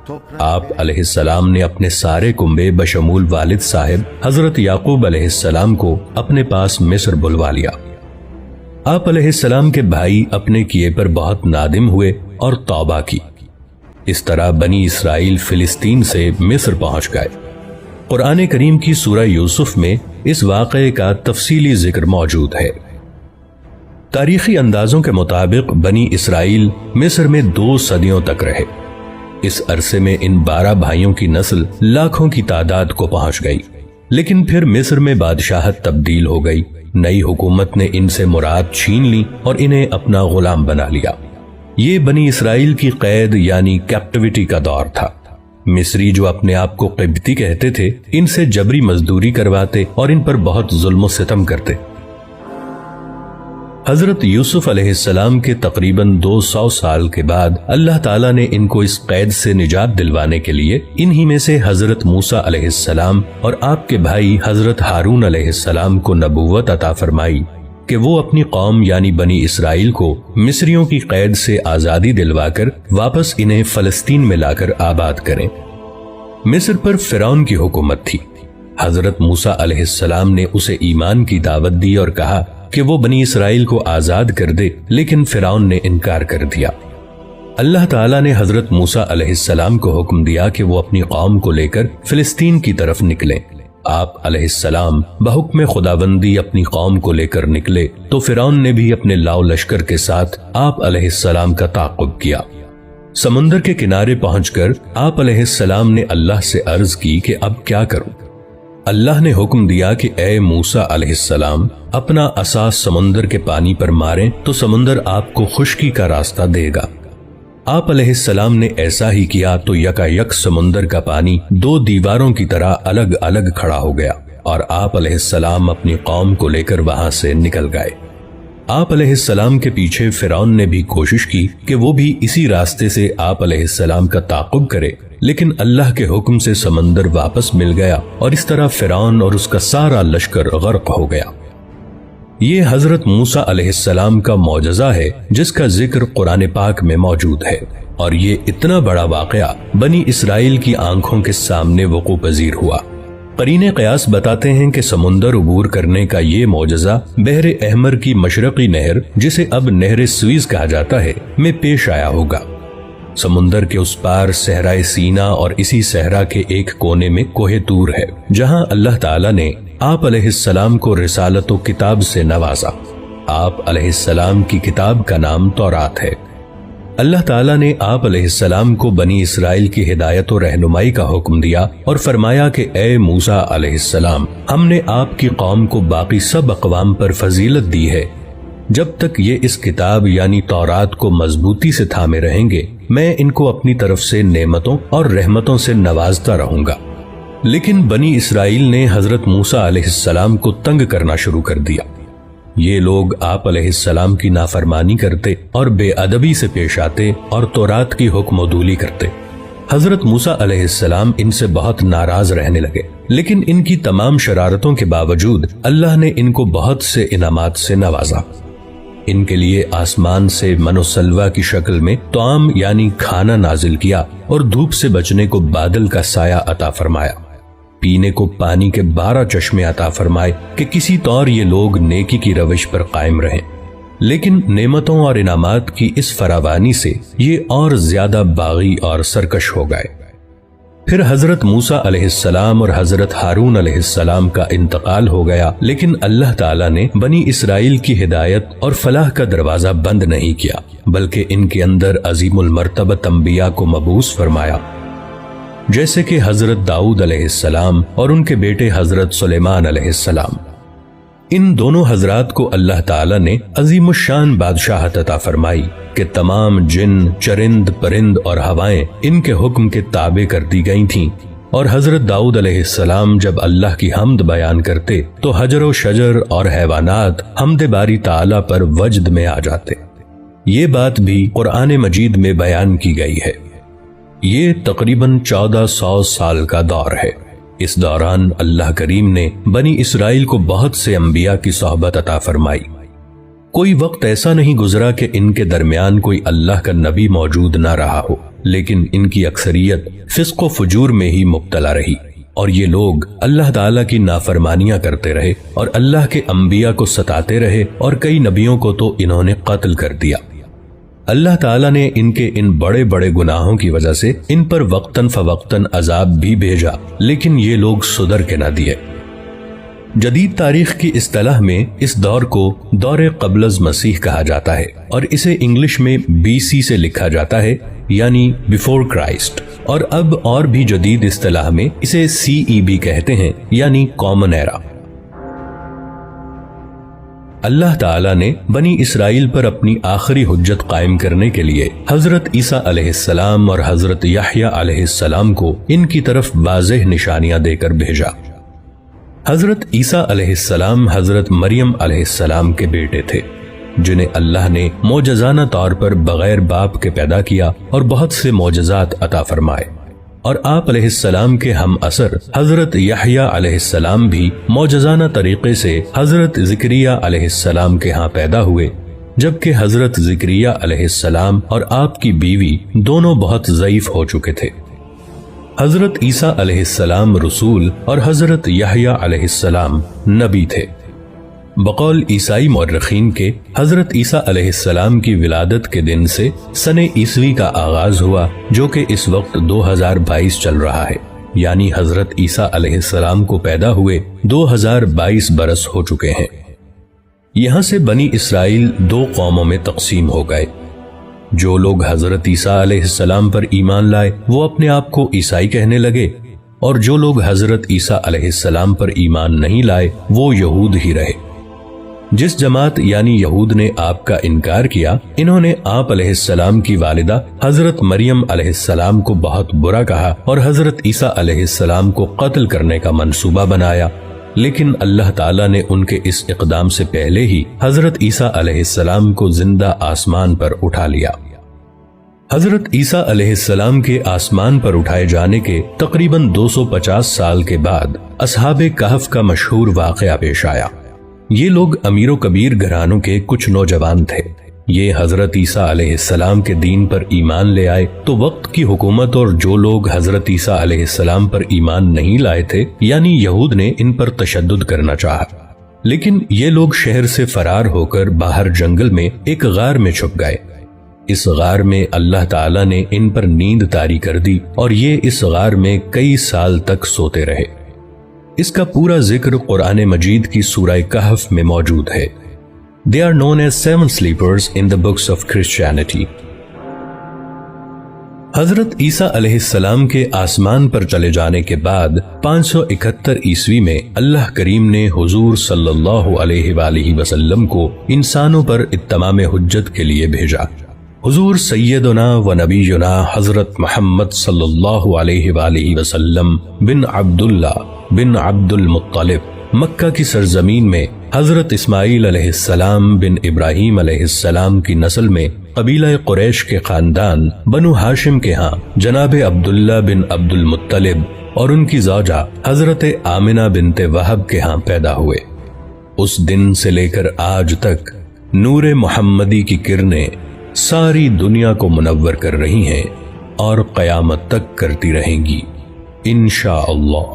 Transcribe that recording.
آپ علیہ السلام نے اپنے سارے کنبے بشمول والد صاحب حضرت یعقوب علیہ السلام کو اپنے پاس مصر بلوا لیا۔ آپ علیہ السلام کے بھائی اپنے کیے پر بہت نادم ہوئے اور توبہ کی۔ اس طرح بنی اسرائیل فلسطین سے مصر پہنچ گئے۔ قرآن کریم کی سورہ یوسف میں اس واقعے کا تفصیلی ذکر موجود ہے۔ تاریخی اندازوں کے مطابق بنی اسرائیل مصر میں 2 صدیوں تک رہے۔ اس عرصے میں ان 12 بھائیوں کی نسل لاکھوں کی تعداد کو پہنچ گئی، لیکن پھر مصر میں بادشاہت تبدیل ہو گئی۔ نئی حکومت نے ان سے مراد چھین لی اور انہیں اپنا غلام بنا لیا۔ یہ بنی اسرائیل کی قید یعنی کیپٹیوٹی کا دور تھا۔ مصری جو اپنے آپ کو قبطی کہتے تھے، ان سے جبری مزدوری کرواتے اور ان پر بہت ظلم و ستم کرتے۔ حضرت یوسف علیہ السلام کے تقریباً 200 سال کے بعد اللہ تعالیٰ نے ان کو اس قید سے نجات دلوانے کے لیے انہی میں سے حضرت موسیٰ علیہ السلام اور آپ کے بھائی حضرت ہارون علیہ السلام کو نبوت عطا فرمائی کہ وہ اپنی قوم یعنی بنی اسرائیل کو مصریوں کی قید سے آزادی دلوا کر واپس انہیں فلسطین میں لا کر آباد کریں۔ مصر پر فرعون کی حکومت تھی۔ حضرت موسیٰ علیہ السلام نے اسے ایمان کی دعوت دی اور کہا کہ وہ بنی اسرائیل کو آزاد کر دے، لیکن فرعون نے انکار کر دیا۔ اللہ تعالیٰ نے حضرت موسیٰ علیہ السلام کو حکم دیا کہ وہ اپنی قوم کو لے کر فلسطین کی طرف نکلیں۔ آپ علیہ السلام بحکم خداوندی اپنی قوم کو لے کر نکلے تو فرعون نے بھی اپنے لاؤ لشکر کے ساتھ آپ علیہ السلام کا تعاقب کیا۔ سمندر کے کنارے پہنچ کر آپ علیہ السلام نے اللہ سے عرض کی کہ اب کیا کروں؟ اللہ نے حکم دیا کہ اے موسیٰ علیہ السلام اپنا عصا سمندر کے پانی پر ماریں تو سمندر آپ کو خشکی کا راستہ دے گا۔ آپ علیہ السلام نے ایسا ہی کیا تو یکا یک سمندر کا پانی 2 دیواروں کی طرح الگ الگ کھڑا ہو گیا اور آپ علیہ السلام اپنی قوم کو لے کر وہاں سے نکل گئے۔ آپ علیہ السلام کے پیچھے فرعون نے بھی کوشش کی کہ وہ بھی اسی راستے سے آپ علیہ السلام کا تعاقب کرے، لیکن اللہ کے حکم سے سمندر واپس مل گیا اور اس طرح فرعون اور اس کا سارا لشکر غرق ہو گیا۔ یہ حضرت موسیٰ علیہ السلام کا معجزہ ہے جس کا ذکر قرآن پاک میں موجود ہے، اور یہ اتنا بڑا واقعہ بنی اسرائیل کی آنکھوں کے سامنے وقوع پذیر ہوا۔ قرین قیاس بتاتے ہیں کہ سمندر عبور کرنے کا یہ معجزہ بحر احمر کی مشرقی نہر، جسے اب نہر سویز کہا جاتا ہے، میں پیش آیا ہوگا۔ سمندر کے اس پار صحرائے سینا اور اسی صحرا کے ایک کونے میں کوہ طور ہے، جہاں اللہ تعالیٰ نے آپ علیہ السلام کو رسالت و کتاب سے نوازا۔ آپ علیہ السلام کی کتاب کا نام تورات ہے۔ اللہ تعالیٰ نے آپ علیہ السلام کو بنی اسرائیل کی ہدایت و رہنمائی کا حکم دیا اور فرمایا کہ اے موسیٰ علیہ السلام، ہم نے آپ کی قوم کو باقی سب اقوام پر فضیلت دی ہے۔ جب تک یہ اس کتاب یعنی تورات کو مضبوطی سے تھامے رہیں گے، میں ان کو اپنی طرف سے نعمتوں اور رحمتوں سے نوازتا رہوں گا۔ لیکن بنی اسرائیل نے حضرت موسیٰ علیہ السلام کو تنگ کرنا شروع کر دیا۔ یہ لوگ آپ علیہ السلام کی نافرمانی کرتے اور بے ادبی سے پیش آتے اور تورات کی حکم عدولی کرتے۔ حضرت موسیٰ علیہ السلام ان سے بہت ناراض رہنے لگے، لیکن ان کی تمام شرارتوں کے باوجود اللہ نے ان کو بہت سے انعامات سے نوازا۔ ان کے لیے آسمان سے من و سلوہ کی شکل میں طعام یعنی کھانا نازل کیا اور دھوپ سے بچنے کو بادل کا سایہ عطا فرمایا۔ پینے کو پانی کے 12 چشمے عطا فرمائے کہ کسی طور یہ لوگ نیکی کی روش پر قائم رہیں۔ لیکن نعمتوں اور انعامات کی اس فراوانی سے یہ اور زیادہ باغی اور سرکش ہو گئے۔ پھر حضرت موسیٰ علیہ السلام اور حضرت ہارون علیہ السلام کا انتقال ہو گیا، لیکن اللہ تعالیٰ نے بنی اسرائیل کی ہدایت اور فلاح کا دروازہ بند نہیں کیا، بلکہ ان کے اندر عظیم المرتبت انبیاء کو مبعوث فرمایا، جیسے کہ حضرت داؤد علیہ السلام اور ان کے بیٹے حضرت سلیمان علیہ السلام۔ ان دونوں حضرات کو اللہ تعالیٰ نے عظیم الشان بادشاہت عطا فرمائی کہ تمام جن، چرند، پرند اور ہوائیں ان کے حکم کے تابع کر دی گئی تھیں، اور حضرت داؤد علیہ السلام جب اللہ کی حمد بیان کرتے تو حجر و شجر اور حیوانات حمد باری تعالیٰ پر وجد میں آ جاتے۔ یہ بات بھی قرآن مجید میں بیان کی گئی ہے۔ یہ تقریباً 1400 سال کا دور ہے۔ اس دوران اللہ کریم نے بنی اسرائیل کو بہت سے انبیاء کی صحبت عطا فرمائی۔ کوئی وقت ایسا نہیں گزرا کہ ان کے درمیان کوئی اللہ کا نبی موجود نہ رہا ہو۔ لیکن ان کی اکثریت فسق و فجور میں ہی مبتلا رہی، اور یہ لوگ اللہ تعالیٰ کی نافرمانیاں کرتے رہے اور اللہ کے انبیاء کو ستاتے رہے، اور کئی نبیوں کو تو انہوں نے قتل کر دیا۔ اللہ تعالیٰ نے ان کے ان بڑے بڑے گناہوں کی وجہ سے ان پر وقتاً فوقتاً عذاب بھی بھیجا، لیکن یہ لوگ سدھر کے نہ دیے۔ جدید تاریخ کی اصطلاح میں اس دور کو دور قبل از مسیح کہا جاتا ہے، اور اسے انگلش میں BC سے لکھا جاتا ہے، یعنی بیفور کرائسٹ، اور اب اور بھی جدید اصطلاح میں اسے CE کہتے ہیں، یعنی کامن ایرا۔ اللہ تعالیٰ نے بنی اسرائیل پر اپنی آخری حجت قائم کرنے کے لیے حضرت عیسیٰ علیہ السلام اور حضرت یحییٰ علیہ السلام کو ان کی طرف واضح نشانیاں دے کر بھیجا۔ حضرت عیسیٰ علیہ السلام حضرت مریم علیہ السلام کے بیٹے تھے، جنہیں اللہ نے معجزانہ طور پر بغیر باپ کے پیدا کیا اور بہت سے معجزات عطا فرمائے، اور آپ علیہ السلام کے ہم اثر حضرت یحییٰ علیہ السلام بھی معجزانہ طریقے سے حضرت زکریا علیہ السلام کے ہاں پیدا ہوئے، جبکہ حضرت زکریا علیہ السلام اور آپ کی بیوی دونوں بہت ضعیف ہو چکے تھے۔ حضرت عیسیٰ علیہ السلام رسول اور حضرت یحییٰ علیہ السلام نبی تھے۔ بقول عیسائی مورخین کے حضرت عیسیٰ علیہ السلام کی ولادت کے دن سے سن عیسوی کا آغاز ہوا، جو کہ اس وقت 2022 چل رہا ہے، یعنی حضرت عیسیٰ علیہ السلام کو پیدا ہوئے 2022 برس ہو چکے ہیں۔ یہاں سے بنی اسرائیل دو قوموں میں تقسیم ہو گئے۔ جو لوگ حضرت عیسیٰ علیہ السلام پر ایمان لائے وہ اپنے آپ کو عیسائی کہنے لگے، اور جو لوگ حضرت عیسیٰ علیہ السلام پر ایمان نہیں لائے وہ یہود ہی رہے۔ جس جماعت یعنی یہود نے آپ کا انکار کیا، انہوں نے آپ علیہ السلام کی والدہ حضرت مریم علیہ السلام کو بہت برا کہا اور حضرت عیسیٰ علیہ السلام کو قتل کرنے کا منصوبہ بنایا، لیکن اللہ تعالیٰ نے ان کے اس اقدام سے پہلے ہی حضرت عیسیٰ علیہ السلام کو زندہ آسمان پر اٹھا لیا۔ حضرت عیسیٰ علیہ السلام کے آسمان پر اٹھائے جانے کے تقریباً 250 سال کے بعد اصحاب کہف کا مشہور واقعہ پیش آیا۔ یہ لوگ امیر و کبیر گھرانوں کے کچھ نوجوان تھے۔ یہ حضرت عیسیٰ علیہ السلام کے دین پر ایمان لے آئے تو وقت کی حکومت اور جو لوگ حضرت عیسیٰ علیہ السلام پر ایمان نہیں لائے تھے یعنی یہود نے ان پر تشدد کرنا چاہا، لیکن یہ لوگ شہر سے فرار ہو کر باہر جنگل میں ایک غار میں چھپ گئے۔ اس غار میں اللہ تعالیٰ نے ان پر نیند طاری کر دی اور یہ اس غار میں کئی سال تک سوتے رہے۔ اس کا پورا ذکر قرآن مجید کی سورہ کہف میں موجود ہے۔ They are known as 7 sleepers in the books of Christianity۔ حضرت عیسیٰ علیہ السلام کے آسمان پر چلے جانے کے بعد 571 عیسوی میں اللہ کریم نے حضور صلی اللہ علیہ وآلہ وسلم کو انسانوں پر اتمام حجت کے لیے بھیجا۔ حضور سیدنا و نبینا حضرت محمد صلی اللہ علیہ وآلہ وسلم بن عبداللہ بن عبد المطلب مکہ کی سرزمین میں حضرت اسماعیل علیہ السلام بن ابراہیم علیہ السلام کی نسل میں قبیلہ قریش کے خاندان بنو ہاشم کے ہاں جناب عبداللہ بن عبد المطلب اور ان کی زوجہ حضرت آمنہ بنت وہب کے ہاں پیدا ہوئے۔ اس دن سے لے کر آج تک نور محمدی کی کرنیں ساری دنیا کو منور کر رہی ہیں اور قیامت تک کرتی رہیں گی انشاءاللہ۔